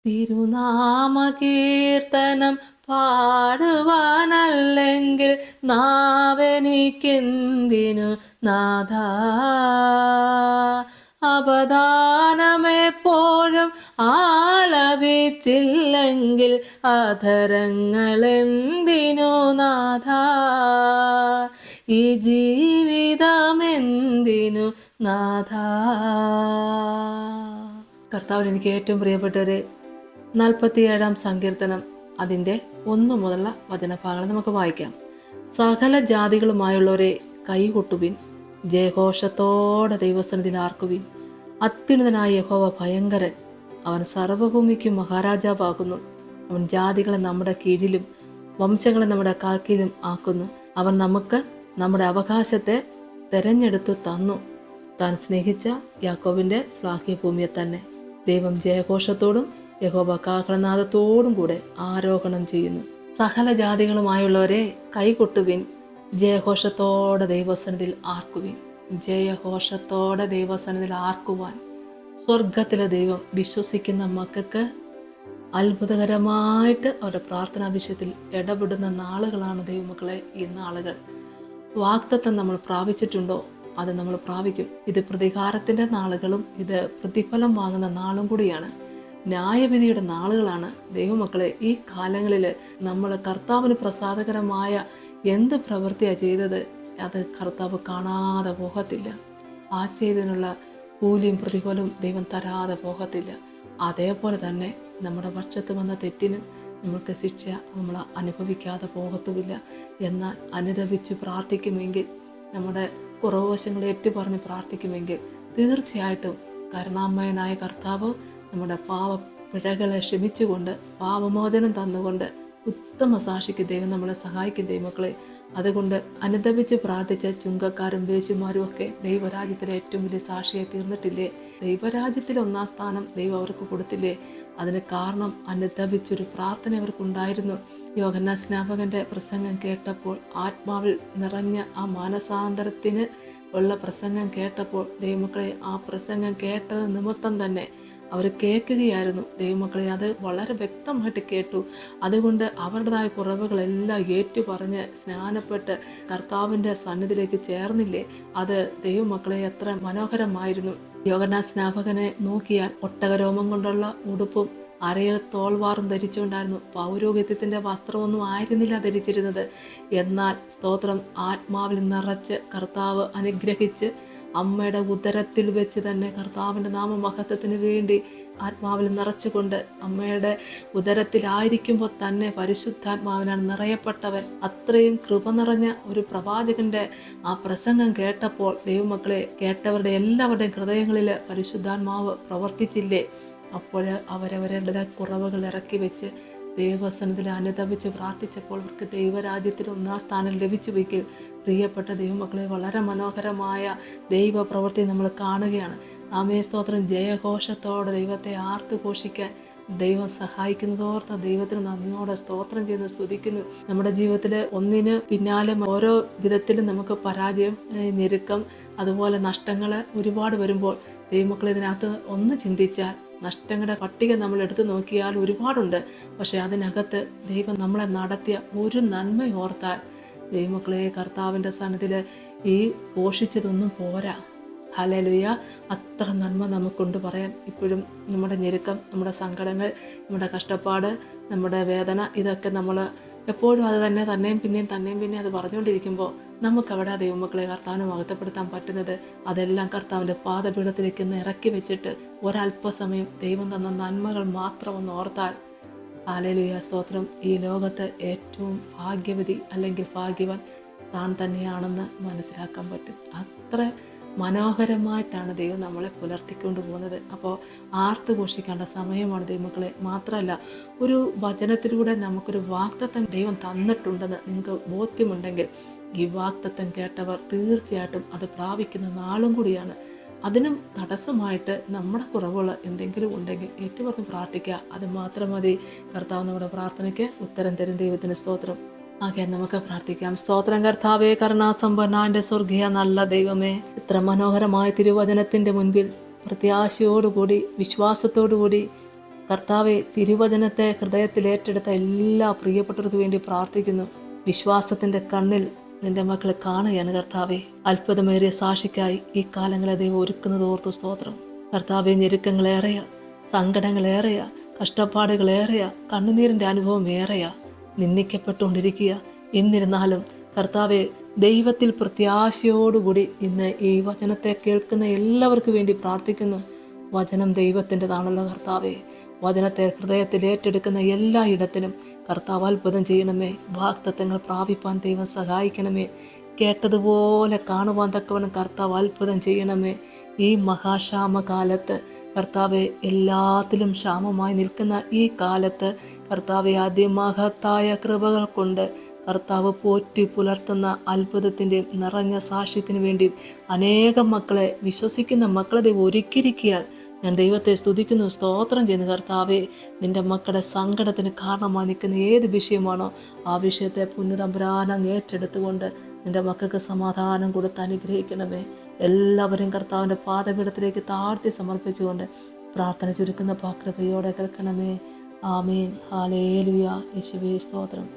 തിരുനാമകീർത്തനം പാടുവാനല്ലെങ്കിൽ നാവെനിക്കെന്തിനു നാഥ. അപദാനമെപ്പോഴും ആലപിച്ചില്ലെങ്കിൽ അധരങ്ങളെന്തിനു നാഥ. ഈ ജീവിതമെന്തിനു നാഥ. കർത്താവിന് എനിക്ക് ഏറ്റവും പ്രിയപ്പെട്ടവരെ, 47-ാം സങ്കീർത്തനം അതിൻ്റെ 1 മുതലുള്ള വചനഭാഗങ്ങൾ നമുക്ക് വായിക്കാം. സകല ജാതികളുമായുള്ളവരെ കൈകൊട്ടുവിൻ, ജയഘോഷത്തോടെ ദൈവസന്നിധിയിൽ ആർക്കുവിൻ. അത്യുന്നതനായ യഹോവ ഭയങ്കരൻ, അവൻ സർവഭൂമിക്കും മഹാരാജാവാകുന്നു. അവൻ ജാതികളെ നമ്മുടെ കീഴിലും വംശങ്ങളെ നമ്മുടെ കാൽക്കീഴിലും ആക്കുന്നു. അവൻ നമുക്ക് നമ്മുടെ അവകാശത്തെ തെരഞ്ഞെടുത്തു തന്നു, താൻ സ്നേഹിച്ച യാക്കോബിന്റെ ശ്ലാഘ്യ ഭൂമിയെ തന്നെ. ദൈവം ജയഘോഷത്തോടും യഹോവ കാഹളനാദത്തോടും കൂടെ ആരോഹണം ചെയ്യുന്നു. സകല ജാതികളുമായുള്ളവരെ കൈകൊട്ടുവിൻ, ജയഘോഷത്തോടെ ദൈവസന്നിധിയിൽ ആർക്കുവിൻ. ജയഘോഷത്തോടെ ദൈവസന്നിധിയിൽ ആർക്കുവാൻ സ്വർഗത്തിലെ ദൈവം വിശ്വസിക്കുന്ന മക്കൾക്ക് അത്ഭുതകരമായിട്ട് അവരുടെ പ്രാർത്ഥനാ വിഷയത്തിൽ ഇടപെടുന്ന നാളുകളാണ് ദൈവമക്കളെ ഈ നാളുകൾ. വാഗ്ദത്തം നമ്മൾ പ്രാപിച്ചിട്ടുണ്ടോ? അത് നമ്മൾ പ്രാപിക്കും. ഇത് പ്രതികാരത്തിൻ്റെ നാളുകളും ഇത് പ്രതിഫലം വാങ്ങുന്ന നാളും കൂടിയാണ്. ന്യായവിധിയുടെ നാളുകളാണ് ദൈവമക്കളെ. ഈ കാലങ്ങളിൽ നമ്മൾ കർത്താവിന് പ്രസാദകരമായ എന്ത് പ്രവൃത്തിയാണ് ചെയ്തത്, അത് കർത്താവ് കാണാതെ പോകത്തില്ല. ആ ചെയ്തതിനുള്ള കൂലിയും പ്രതിഫലവും ദൈവം തരാതെ പോകത്തില്ല. അതേപോലെ തന്നെ നമ്മുടെ പക്ഷത്ത് വന്ന തെറ്റിനും നമ്മൾക്ക് ശിക്ഷ നമ്മൾ അനുഭവിക്കാതെ പോകത്തുമില്ല. എന്നാൽ അനുദപിച്ച് പ്രാർത്ഥിക്കുമെങ്കിൽ, നമ്മുടെ കുറവശങ്ങൾ ഏറ്റുപറഞ്ഞ് പ്രാർത്ഥിക്കുമെങ്കിൽ തീർച്ചയായിട്ടും കരുണാമയനായ കർത്താവ് നമ്മുടെ പാവപ്പിഴകളെ ക്ഷമിച്ചുകൊണ്ട് പാപമോചനം തന്നുകൊണ്ട് ഉത്തമ സാക്ഷിക്ക് ദൈവം നമ്മളെ സഹായിക്കും ദൈവമക്കളെ. അതുകൊണ്ട് അനുദപിച്ച് പ്രാർത്ഥിച്ച ചുങ്കക്കാരും വേശ്യമാരും ഒക്കെ ദൈവരാജ്യത്തിലെ ഏറ്റവും വലിയ സാക്ഷിയായി തീർന്നിട്ടില്ലേ? ദൈവരാജ്യത്തിൽ 1-ാം സ്ഥാനം ദൈവം അവർക്ക് കൊടുത്തില്ലേ? അതിന് കാരണം അനുദപിച്ചൊരു പ്രാർത്ഥന അവർക്കുണ്ടായിരുന്നു. യോഹന്നാൻ സ്നാപകന്റെ പ്രസംഗം കേട്ടപ്പോൾ, ആത്മാവിൽ നിറഞ്ഞ ആ മാനസാന്തരത്തിന് ഉള്ള പ്രസംഗം കേട്ടപ്പോൾ ദൈവമക്കളെ, ആ പ്രസംഗം കേട്ടത് നിമിത്തം തന്നെ അവർ കേൾക്കുകയായിരുന്നു ദൈവമക്കളെ. അത് വളരെ വ്യക്തമായിട്ട് കേട്ടു. അതുകൊണ്ട് അവരുടേതായ കുറവുകളെല്ലാം ഏറ്റുപറഞ്ഞ് സ്നാനപ്പെട്ട് കർത്താവിൻ്റെ സന്നിധിയിലേക്ക് ചേർന്നില്ലേ? അത് ദൈവമക്കളെ എത്ര മനോഹരമായിരുന്നു. യോഹന്നാൻ സ്നാപകനെ നോക്കിയാൽ ഒട്ടകരോമം കൊണ്ടുള്ള ഉടുപ്പും അരയിൽ തോൾവാറും ധരിച്ചുകൊണ്ടായിരുന്നു. പൗരോഹിത്യത്തിൻ്റെ വസ്ത്രമൊന്നും ആയിരുന്നില്ല ധരിച്ചിരുന്നത്. എന്നാൽ സ്തോത്രം, ആത്മാവിൽ നിറച്ച് കർത്താവ് അനുഗ്രഹിച്ച് അമ്മയുടെ ഉദരത്തിൽ വെച്ച് തന്നെ കർത്താവിൻ്റെ നാമമഹത്വത്തിന് വേണ്ടി ആത്മാവിൽ നിറച്ചുകൊണ്ട് അമ്മയുടെ ഉദരത്തിലായിരിക്കുമ്പോൾ തന്നെ പരിശുദ്ധാത്മാവിനാണ് നിറയപ്പെട്ടവൻ. അത്രയും കൃപ നിറഞ്ഞ ഒരു പ്രവാചകന്റെ ആ പ്രസംഗം കേട്ടപ്പോൾ ദൈവമക്കളെ, കേട്ടവരുടെ എല്ലാവരുടെയും ഹൃദയങ്ങളിൽ പരിശുദ്ധാത്മാവ് പ്രവർത്തിച്ചില്ലേ? അപ്പോൾ അവരവരുടെ കുറവുകൾ ഇറക്കി വെച്ച് ദൈവസന്നിധിയിൽ അനുദപിച്ച് പ്രാർത്ഥിച്ചപ്പോൾ അവർക്ക് ദൈവരാജ്യത്തിൽ 1-ാം സ്ഥാനം ലഭിച്ചു വയ്ക്കും. പ്രിയപ്പെട്ട ദൈവമക്കളെ, വളരെ മനോഹരമായ ദൈവ പ്രവൃത്തി നമ്മൾ കാണുകയാണ്. ആമേ സ്തോത്രം. ജയഘോഷത്തോടെ ദൈവത്തെ ആർത്തു ഘോഷിക്കാൻ ദൈവം സഹായിക്കുന്നതോർത്ത് ദൈവത്തിന് നന്ദിയോടെ സ്തോത്രം ചെയ്ത് സ്തുതിക്കുന്നു. നമ്മുടെ ജീവിതത്തിൽ ഒന്നിന് പിന്നാലെ ഓരോ വിധത്തിലും നമുക്ക് പരാജയം, ഞെരുക്കം, അതുപോലെ നഷ്ടങ്ങൾ ഒരുപാട് വരുമ്പോൾ ദൈവമക്കളെ, ഇതിനകത്ത് ഒന്ന് ചിന്തിച്ചാൽ നഷ്ടങ്ങളുടെ പട്ടിക നമ്മൾ എടുത്തു നോക്കിയാൽ ഒരുപാടുണ്ട്. പക്ഷെ അതിനകത്ത് ദൈവം നമ്മളെ നടത്തിയ ഒരു നന്മ ഓർത്താൽ ദൈവമക്കളെ, കർത്താവിൻ്റെ സന്നിധിയിൽ ഈ ഘോഷിച്ചതൊന്നും പോരാ. ഹല്ലേലൂയ. അത്ര നന്മ നമുക്കുണ്ട് പറയാൻ. ഇപ്പോഴും നമ്മുടെ ഞെരുക്കം, നമ്മുടെ സങ്കടങ്ങൾ, നമ്മുടെ കഷ്ടപ്പാട്, നമ്മുടെ വേദന, ഇതൊക്കെ നമ്മൾ എപ്പോഴും അത് തന്നെയും പിന്നെയും അത് പറഞ്ഞുകൊണ്ടിരിക്കുമ്പോൾ നമുക്കവിടെ ദൈവമക്കളെ കർത്താവിനെ മഹത്വപ്പെടുത്താൻ പറ്റുന്നത് അതെല്ലാം കർത്താവിൻ്റെ പാദപീഠത്തിലേക്ക് ഇറക്കി വെച്ചിട്ട് ഒരല്പസമയം ദൈവം തന്ന നന്മകൾ മാത്രം ഒന്ന് ഓർത്താൽ, ഹല്ലേലൂയ സ്തോത്രം, ഈ ലോകത്ത് ഏറ്റവും ഭാഗ്യവതി അല്ലെങ്കിൽ ഭാഗ്യവാൻ താൻ തന്നെയാണെന്ന് മനസ്സിലാക്കാൻ പറ്റും. അത്ര മനോഹരമായിട്ടാണ് ദൈവം നമ്മളെ പുലർത്തിക്കൊണ്ട് പോകുന്നത്. അപ്പോൾ ആർത്ത് ഘോഷിക്കേണ്ട സമയമാണ് ദൈവമക്കളെ. മാത്രമല്ല, ഒരു വചനത്തിലൂടെ നമുക്കൊരു വാഗ്ദത്തം ദൈവം തന്നിട്ടുണ്ടെന്ന് നിങ്ങൾക്ക് ബോധ്യമുണ്ടെങ്കിൽ ഈ വാഗ്ദത്തം കേട്ടവർ തീർച്ചയായിട്ടും അത് പ്രാപിക്കുന്ന നാളും കൂടിയാണ്. അതിനും തടസ്സമായിട്ട് നമ്മുടെ കുറവുകൾ എന്തെങ്കിലും ഉണ്ടെങ്കിൽ ഏറ്റുപറഞ്ഞ് പ്രാർത്ഥിക്കുക. അത് മാത്രം മതി. കർത്താവ് നമ്മുടെ പ്രാർത്ഥനയ്ക്ക് ഉത്തരം തരും. ദൈവത്തിന് സ്തോത്രം. ആകെ നമുക്ക് പ്രാർത്ഥിക്കാം. സ്തോത്രം കർത്താവേ, കരുണാസമ്പന്നന്റെ സ്വർഗീയ നല്ല ദൈവമേ, ഇത്ര മനോഹരമായ തിരുവചനത്തിൻ്റെ മുൻപിൽ പ്രത്യാശയോടുകൂടി വിശ്വാസത്തോടുകൂടി കർത്താവെ, തിരുവചനത്തെ ഹൃദയത്തിൽ ഏറ്റെടുത്ത എല്ലാ പ്രിയപ്പെട്ടവർക്ക് വേണ്ടി പ്രാർത്ഥിക്കുന്നു. വിശ്വാസത്തിൻ്റെ കണ്ണിൽ നിന്റെ മക്കളെ കാണുകയാണ് കർത്താവെ. അത്ഭുതമേറിയ സാക്ഷിക്കായി ഈ കാലങ്ങളെ ദൈവം ഒരുക്കുന്നത് ഓർത്തു സ്തോത്രം. കർത്താവെ, ഞെരുക്കങ്ങളേറെയാ, സങ്കടങ്ങളേറെയാ, കഷ്ടപ്പാടുകളേറെയാ, കണ്ണുനീരിൻ്റെ അനുഭവം ഏറെയാ, നിന്ദിക്കപ്പെട്ടുകൊണ്ടിരിക്കുക. എന്നിരുന്നാലും കർത്താവെ, ദൈവത്തിൽ പ്രത്യാശയോടുകൂടി ഇന്ന് ഈ വചനത്തെ കേൾക്കുന്ന എല്ലാവർക്കും വേണ്ടി പ്രാർത്ഥിക്കുന്നു. വചനം ദൈവത്തിൻ്റെതാണല്ലോ കർത്താവെ. വചനത്തെ ഹൃദയത്തിൽ ഏറ്റെടുക്കുന്ന എല്ലായിടത്തിനും കർത്താവ് അത്ഭുതം ചെയ്യണമേ. വാഗ്ദത്തങ്ങൾ പ്രാപിപ്പാൻ ദൈവം സഹായിക്കണമേ. കേട്ടതുപോലെ കാണുവാൻ തക്കവണ്ണം കർത്താവ് അത്ഭുതം ചെയ്യണമേ. ഈ മഹാക്ഷാമകാലത്ത് കർത്താവെ, എല്ലാത്തിലും ക്ഷാമമായി നിൽക്കുന്ന ഈ കാലത്ത് കർത്താവെ, അതിമഹത്തായ കൃപകൾ കൊണ്ട് കർത്താവ് പോറ്റി പുലർത്തുന്ന അത്ഭുതത്തിൻ്റെയും നിറഞ്ഞ സാക്ഷ്യത്തിന് വേണ്ടി അനേകം മക്കളെ, വിശ്വസിക്കുന്ന മക്കളെ ദൈവം ഒരുക്കിയിരിക്കാൻ ഞാൻ ദൈവത്തെ സ്തുതിക്കുന്നു, സ്തോത്രം ചെയ്യുന്നു. കർത്താവെ, നിൻ്റെ മക്കളുടെ സങ്കടത്തിന് കാരണമായി നിൽക്കുന്ന ഏത് വിഷയമാണോ ആ വിഷയത്തെ പുണ്യതമ്പുരാനം ഏറ്റെടുത്തുകൊണ്ട് നിൻ്റെ മക്കൾക്ക് സമാധാനം കൊടുത്ത് അനുഗ്രഹിക്കണമേ. എല്ലാവരും കർത്താവിൻ്റെ പാദപീഠത്തിലേക്ക് താഴ്ത്തി സമർപ്പിച്ചുകൊണ്ട് പ്രാർത്ഥന ചുരുക്കുന്ന കൃപയോടെ കേൾക്കണമേ. ആമേൻ. ഹല്ലേലൂയ. യേശുവേ സ്തോത്രം.